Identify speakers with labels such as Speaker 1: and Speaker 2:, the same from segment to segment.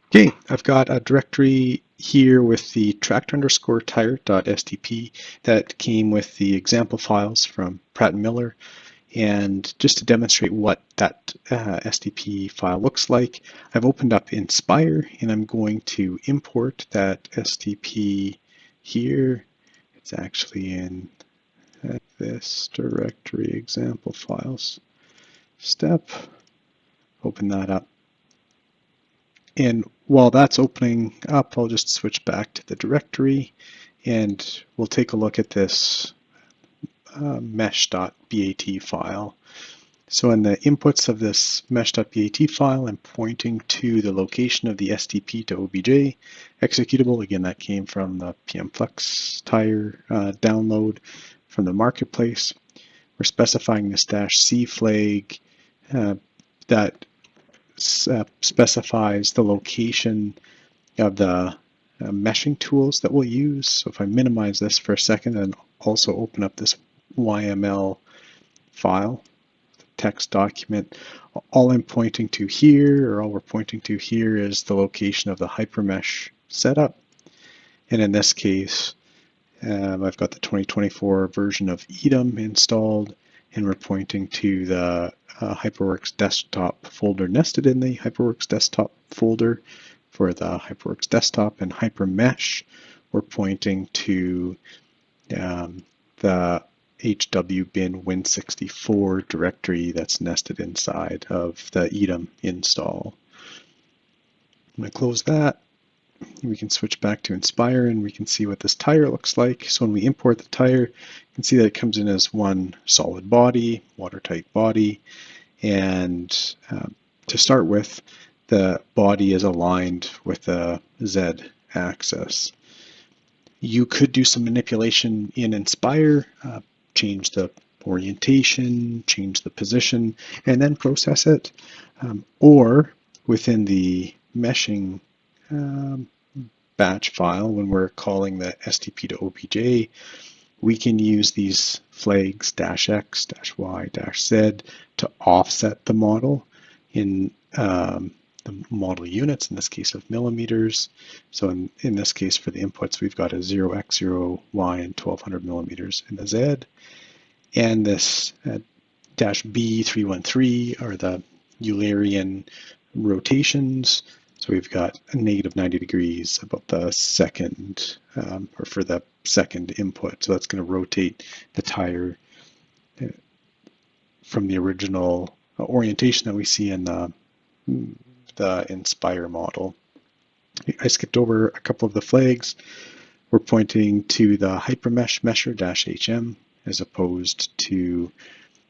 Speaker 1: Okay, I've got a directory here with the tracked_tire.stp that came with the example files from Pratt & Miller. And just to demonstrate what that STP file looks like, I've opened up Inspire and I'm going to import that STP here. It's actually in this directory example files step. Open that up. And while that's opening up, I'll just switch back to the directory and we'll take a look at this mesh.bat file. So in the inputs of this mesh.bat file, I'm pointing to the location of the STP to OBJ executable. Again, that came from the PM FlexTire download from the marketplace. We're specifying this -c flag that specifies the location of the meshing tools that we'll use. So if I minimize this for a second and also open up this YML file, text document, all I'm pointing to here, or all we're pointing to here, is the location of the hypermesh setup. And in this case, I've got the 2024 version of EDEM installed, and we're pointing to the HyperWorks desktop folder nested in the HyperWorks desktop folder for the HyperWorks desktop, and HyperMesh, we're pointing to the HWBin Win64 directory that's nested inside of the EDEM install. I'm going to close that. We can switch back to Inspire and we can see what this tire looks like. So when we import the tire, you can see that it comes in as one solid body, watertight body, and to start with, the body is aligned with the Z axis. You could do some manipulation in Inspire, change the orientation, change the position, and then process it. Or within the meshing batch file, when we're calling the STP to OBJ, we can use these flags -x, -y, -z to offset the model in the model units, in this case of millimeters. So in this case for the inputs, we've got a 0x, 0y, and 1200 millimeters in the Z. And this -B313 are the Eulerian rotations. So we've got a -90 degrees about the second, or for the second input. So that's going to rotate the tire from the original orientation that we see in the Inspire model. I skipped over a couple of the flags. We're pointing to the hypermesh mesher -hm as opposed to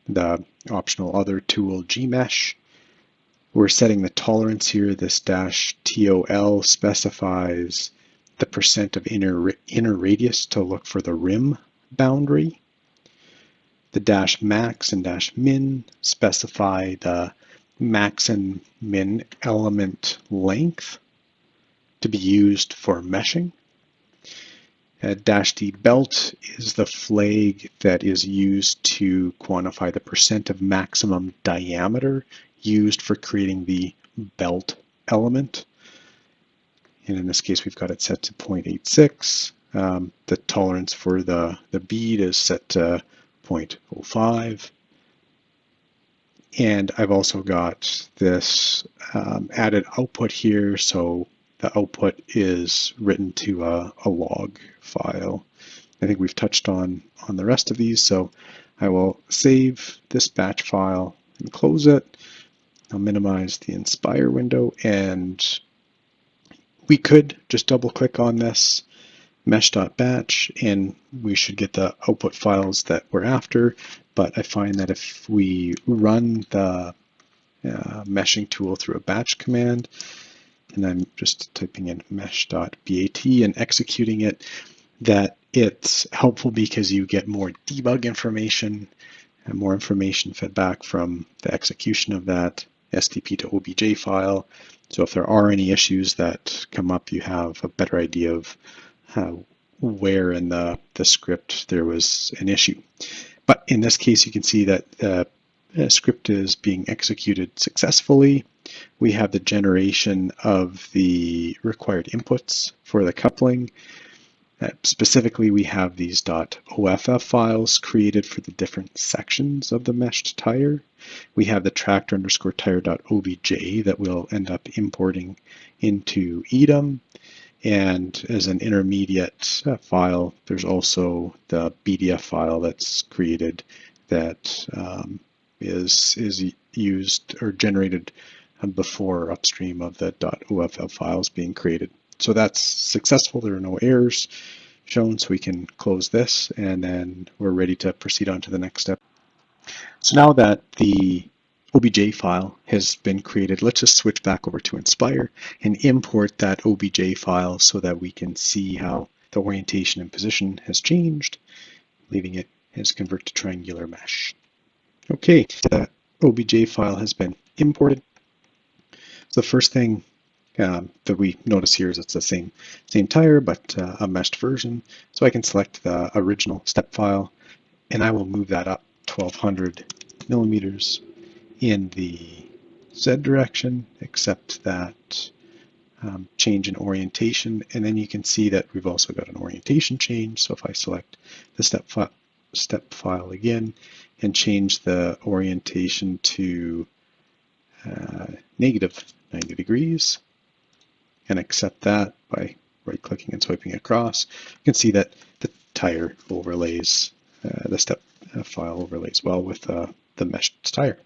Speaker 1: the optional other tool gmesh. We're setting the tolerance here. This -TOL specifies the percent of inner radius to look for the rim boundary. The -max and -min specify the max and min element length to be used for meshing. -D belt is the flag that is used to quantify the percent of maximum diameter used for creating the belt element. And in this case, we've got it set to 0.86. The tolerance for the bead is set to 0.05. And I've also got this added output here. So the output is written to a log file. I think we've touched on the rest of these. So I will save this batch file and close it. I'll minimize the Inspire window, and we could just double click on this mesh.batch and we should get the output files that we're after. But I find that if we run the meshing tool through a batch command, and I'm just typing in mesh.bat and executing it, that it's helpful because you get more debug information and more information fed back from the execution of that STP to OBJ file. So if there are any issues that come up, you have a better idea of where in the script there was an issue. But in this case, you can see that the script is being executed successfully. We have the generation of the required inputs for the coupling. Specifically, we have these .off files created for the different sections of the meshed tire. We have the tractor_tire.obj that we'll end up importing into EDEM. And as an intermediate file, there's also the BDF file that's created that is used or generated before upstream of the .off files being created. So that's successful. There are no errors shown, so we can close this, and then we're ready to proceed on to the next step. So now that the OBJ file has been created, let's just switch back over to Inspire and import that OBJ file so that we can see how the orientation and position has changed, leaving it as convert to triangular mesh. Okay, the OBJ file has been imported. So the first thing that we notice here is it's the same tire, but a meshed version. So I can select the original step file, and I will move that up 1200 millimeters in the Z direction, except that change in orientation. And then you can see that we've also got an orientation change. So if I select the step file again and change the orientation to negative 90 degrees, and accept that by right-clicking and swiping across, you can see that the tire overlays, the step file overlays well with the meshed tire.